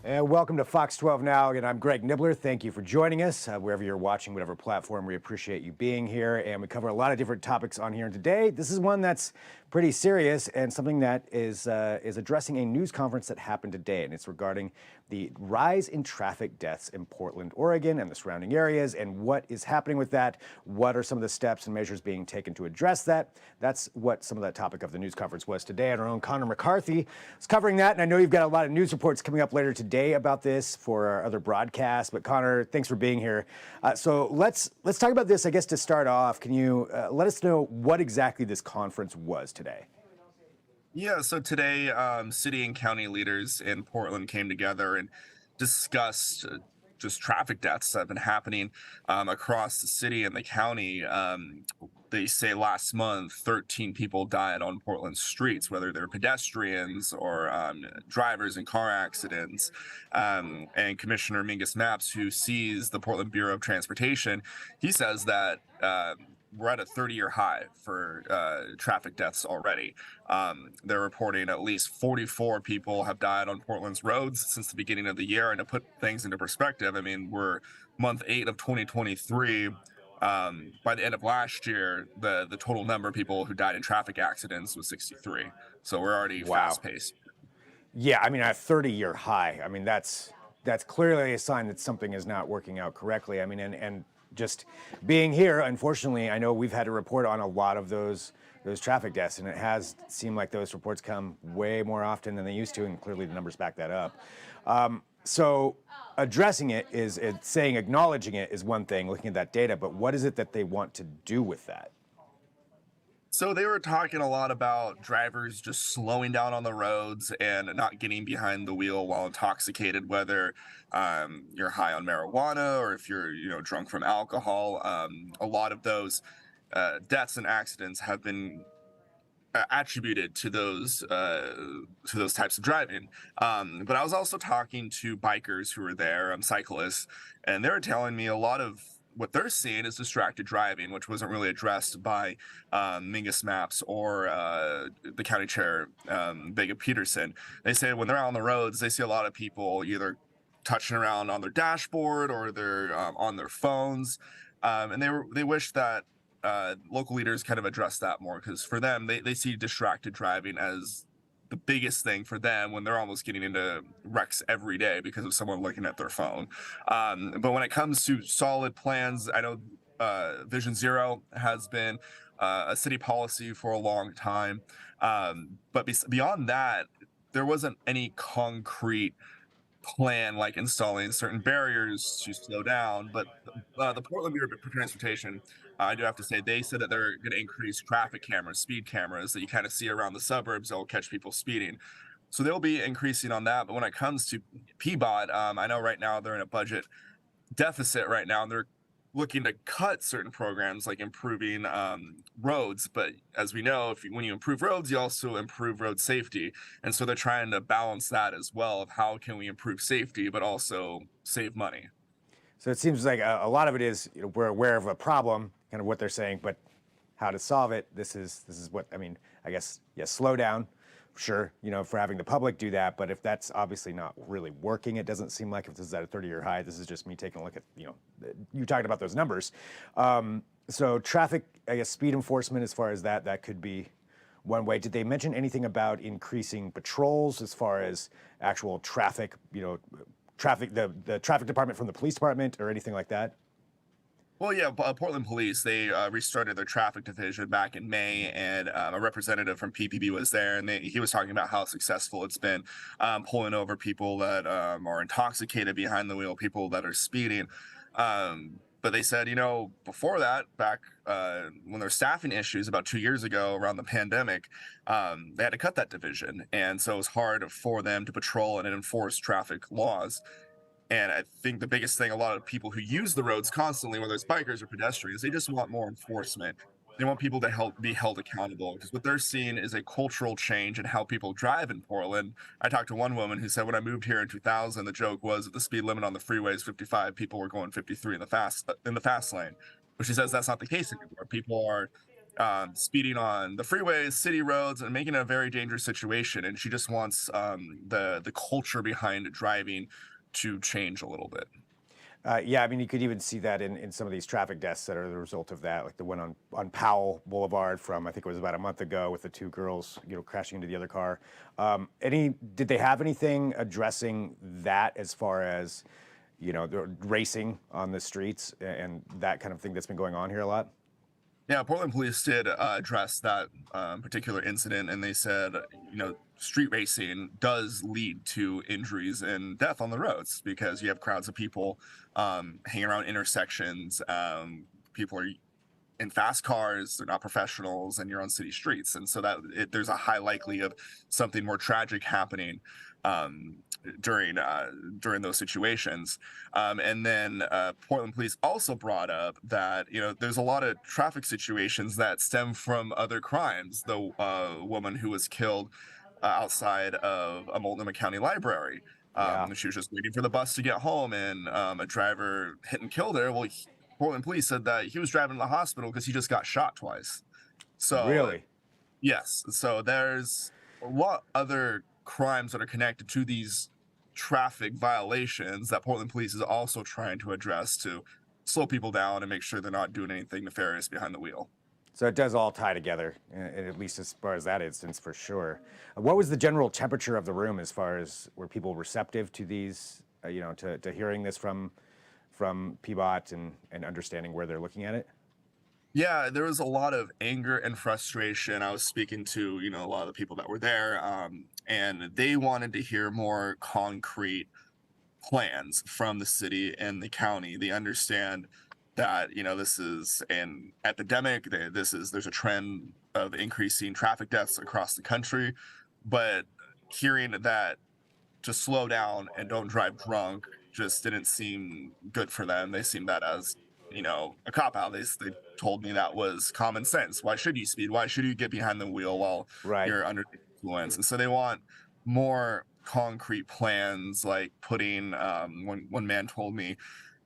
And welcome to Fox 12 Now. Again, I'm Greg Nibbler. Thank you for joining us. Wherever you're watching, whatever platform, we appreciate you being here. And we cover a lot of different topics on here. And today, this is one that's pretty serious and something that is addressing a news conference that happened today. And it's regarding the rise in traffic deaths in Portland, Oregon and the surrounding areas and what is happening with that. What are some of the steps and measures being taken to address that? That's what some of that topic of the news conference was today. And our own Connor McCarthy is covering that. And I know you've got a lot of news reports coming up later today about this for our other broadcasts. But Connor, thanks for being here. So let's talk about this. I guess to start off, can you let us know what exactly this conference was today? Yeah, so today, city and county leaders in Portland came together and discussed just traffic deaths that have been happening across the city and the county. They say last month, 13 people died on Portland streets, whether they're pedestrians or drivers in car accidents. And Commissioner Mingus Mapps, who sees the Portland Bureau of Transportation, he says that we're at a 30-year high for traffic deaths already. They're reporting at least 44 people have died on Portland's roads since the beginning of the year. And to put things into perspective, I mean, we're month 8 of 2023. By the end of last year, the total number of people who died in traffic accidents was 63. So we're already Wow. fast paced. Yeah, I mean, a 30-year high. I mean, that's clearly a sign that something is not working out correctly. I mean, and just being here, unfortunately, I know we've had to report on a lot of those traffic deaths, and it has seemed like those reports come way more often than they used to, and clearly the numbers back that up. So addressing it is saying acknowledging it is one thing, looking at that data, but what is it that they want to do with that? So they were talking a lot about drivers just slowing down on the roads and not getting behind the wheel while intoxicated, whether you're high on marijuana or if you're, drunk from alcohol. A lot of those deaths and accidents have been attributed to those types of driving. But I was also talking to bikers who were there, cyclists, and they were telling me a lot of what they're seeing is distracted driving, which wasn't really addressed by Mingus Maps or the county chair, Vega Peterson. They say when they're out on the roads, they see a lot of people either touching around on their dashboard or they're on their phones, and they wish that local leaders kind of address that more, because for them, they see distracted driving as the biggest thing for them when they're almost getting into wrecks every day because of someone looking at their phone. But when it comes to solid plans, I know Vision Zero has been a city policy for a long time. But beyond that, there wasn't any concrete plan like installing certain barriers to slow down. But the Portland Bureau of Transportation, I do have to say, they said that they're going to increase traffic cameras, speed cameras that you kind of see around the suburbs. They'll catch people speeding. So they'll be increasing on that. But when it comes to PBOT, I know right now they're in a budget deficit right now, and they're looking to cut certain programs like improving roads. But as we know, when you improve roads, you also improve road safety. And so they're trying to balance that as well, of how can we improve safety, but also save money. So it seems like a lot of it is, we're aware of a problem, kind of what they're saying, but how to solve it. This is what I mean. I guess yes, slow down, sure. For having the public do that, but if that's obviously not really working, it doesn't seem like if this is at a 30-year high. This is just me taking a look at you talking about those numbers. So traffic, I guess, speed enforcement as far as that could be one way. Did they mention anything about increasing patrols as far as actual traffic? The traffic department from the police department or anything like that? Well, yeah, Portland Police, they restarted their traffic division back in May, and a representative from PPB was there, and he was talking about how successful it's been pulling over people that are intoxicated behind the wheel, people that are speeding. But they said, before that, back when there were staffing issues about 2 years ago around the pandemic, they had to cut that division. And so it was hard for them to patrol and enforce traffic laws. And I think the biggest thing, a lot of people who use the roads constantly, whether it's bikers or pedestrians, they just want more enforcement. They want people to be held accountable, because what they're seeing is a cultural change in how people drive in Portland. I talked to one woman who said when I moved here in 2000, the joke was that the speed limit on the freeway is 55. People were going 53 in the fast lane. But she says that's not the case anymore. People are speeding on the freeways, city roads, and making it a very dangerous situation. And she just wants the culture behind driving to change a little bit. Yeah, I mean, you could even see that in some of these traffic deaths that are the result of that, like the one on Powell Boulevard from, I think it was about a month ago, with the two girls, crashing into the other car. Did they have anything addressing that as far as, the racing on the streets and that kind of thing that's been going on here a lot? Yeah, Portland police did address that particular incident, and they said, street racing does lead to injuries and death on the roads because you have crowds of people hanging around intersections. People are in fast cars; they're not professionals, and you're on city streets, and so there's a high likelihood of something more tragic happening um, during those situations. And then Portland police also brought up that there's a lot of traffic situations that stem from other crimes. The woman who was killed outside of a Multnomah County library. Yeah, She was just waiting for the bus to get home, and a driver hit and killed her. Well, Portland police said that he was driving to the hospital because he just got shot twice. So really. yes, so there's a lot other crimes that are connected to these traffic violations that Portland police is also trying to address to slow people down and make sure they're not doing anything nefarious behind the wheel. So it does all tie together, at least as far as that instance, for sure. What was the general temperature of the room as far as were people receptive to these, to hearing this from PBOT and understanding where they're looking at it? Yeah, there was a lot of anger and frustration. I was speaking to, a lot of the people that were there, and they wanted to hear more concrete plans from the city and the county. They understand that, this is an epidemic. There's a trend of increasing traffic deaths across the country, but hearing that to slow down and don't drive drunk just didn't seem good for them. They seemed that as, a cop out. They told me that was common sense. Why should you speed? Why should you get behind the wheel while Right. you're under the influence? And so they want more concrete plans, like putting, one man told me,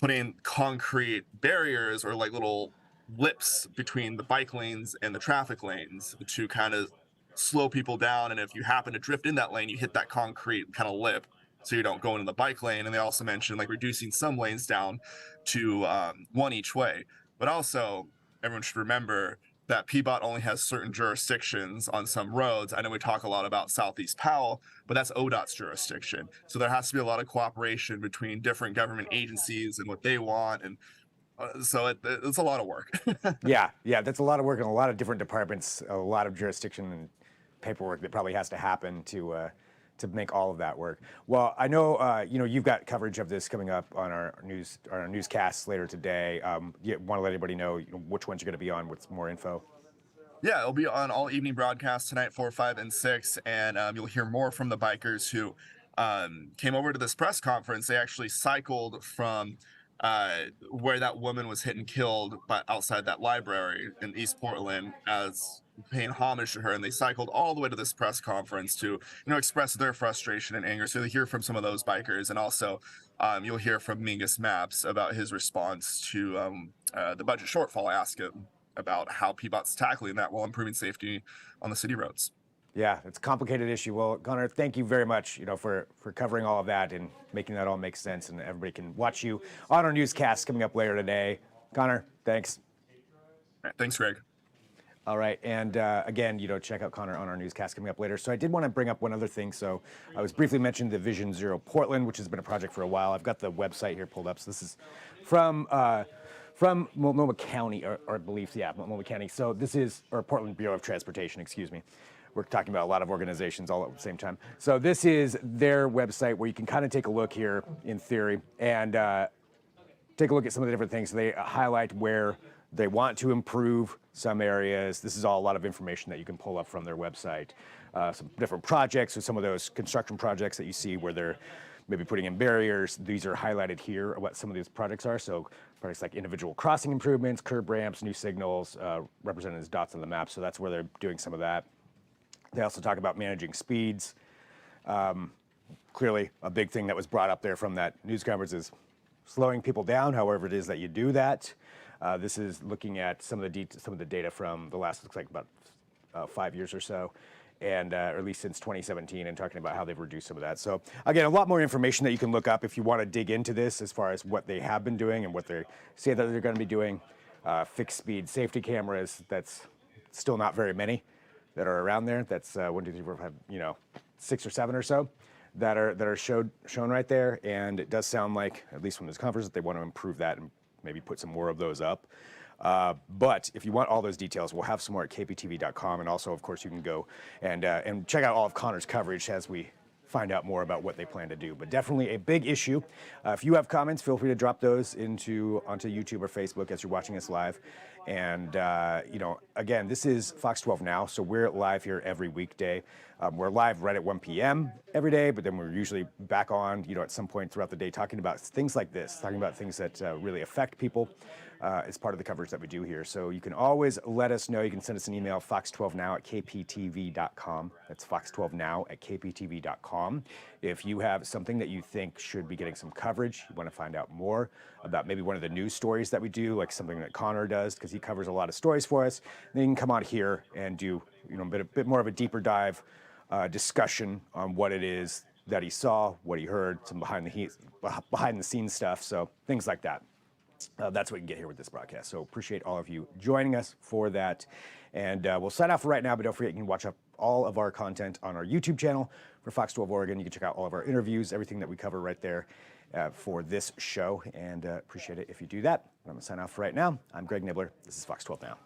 putting concrete barriers or like little lips between the bike lanes and the traffic lanes to kind of slow people down. And if you happen to drift in that lane, you hit that concrete kind of lip so you don't go into the bike lane. And they also mentioned like reducing some lanes down to one each way. But also, everyone should remember that PBOT only has certain jurisdictions on some roads. I know we talk a lot about Southeast Powell, but that's ODOT's jurisdiction. So there has to be a lot of cooperation between different government agencies and what they want. And it's a lot of work. Yeah, that's a lot of work in a lot of different departments, a lot of jurisdiction and paperwork that probably has to happen to make all of that work. Well, I know you've got coverage of this coming up on our newscasts later today. You want to let anybody know, which ones you're going to be on with more info? Yeah, it'll be on all evening broadcasts tonight, 4, 5, and 6, and you'll hear more from the bikers who came over to this press conference. They actually cycled from where that woman was hit and killed, but outside that library in East Portland, as paying homage to her, and they cycled all the way to this press conference to express their frustration and anger. So you'll hear from some of those bikers, and also you'll hear from Mingus Maps about his response to the budget shortfall. I asked him about how PBOT's tackling that while improving safety on the city roads. Yeah, it's a complicated issue. Well, Connor, thank you very much, for covering all of that and making that all make sense, and everybody can watch you on our newscast coming up later today. Connor, thanks. All right, thanks, Greg. All right, and again, check out Connor on our newscast coming up later. So I did want to bring up one other thing. So I was briefly mentioned the Vision Zero Portland, which has been a project for a while. I've got the website here pulled up. So this is from Multnomah County, or I believe, yeah, Multnomah County. So this is, or Portland Bureau of Transportation, excuse me. We're talking about a lot of organizations all at the same time. So this is their website where you can kind of take a look here in theory and take a look at some of the different things. So they highlight where they want to improve some areas. This is all a lot of information that you can pull up from their website. Some different projects, so some of those construction projects that you see where they're maybe putting in barriers. These are highlighted here, what some of these projects are. So projects like individual crossing improvements, curb ramps, new signals, represented as dots on the map. So that's where they're doing some of that. They also talk about managing speeds. Clearly, a big thing that was brought up there from that news conference is slowing people down, however it is that you do that. This is looking at some of the data from the last, looks like about 5 years or so, and or at least since 2017, and talking about how they've reduced some of that. So again, a lot more information that you can look up if you want to dig into this as far as what they have been doing and what they say that they're going to be doing. Fixed speed safety cameras, that's still not very many that are around there. That's 1, 2, 3, 4, 5, 6 or 7 or so that are shown right there. And it does sound like, at least from this conference, that they want to improve that and maybe put some more of those up. But if you want all those details, we'll have some more at kptv.com. And also, of course, you can go and check out all of Connor's coverage as we find out more about what they plan to do. But definitely a big issue. If you have comments, feel free to drop those onto YouTube or Facebook as you're watching us live. And, again, this is Fox 12 Now, so we're live here every weekday. We're live right at 1 p.m. every day, but then we're usually back on, at some point throughout the day, talking about things like this, talking about things that really affect people as part of the coverage that we do here. So you can always let us know. You can send us an email, fox12now at kptv.com. That's fox12now at kptv.com. If you have something that you think should be getting some coverage, you want to find out more about maybe one of the news stories that we do, like something that Connor does, because he covers a lot of stories for us, then you can come on here and do a bit more of a deeper dive discussion on what it is that he saw, what he heard, some behind the scenes stuff, so things like that. That's what you can get here with this broadcast. So appreciate all of you joining us for that. And we'll sign off for right now, but don't forget you can watch up all of our content on our YouTube channel for Fox 12 Oregon. You can check out all of our interviews, everything that we cover right there for this show. And appreciate it if you do that. I'm going to sign off for right now. I'm Greg Nibbler. This is Fox 12 Now.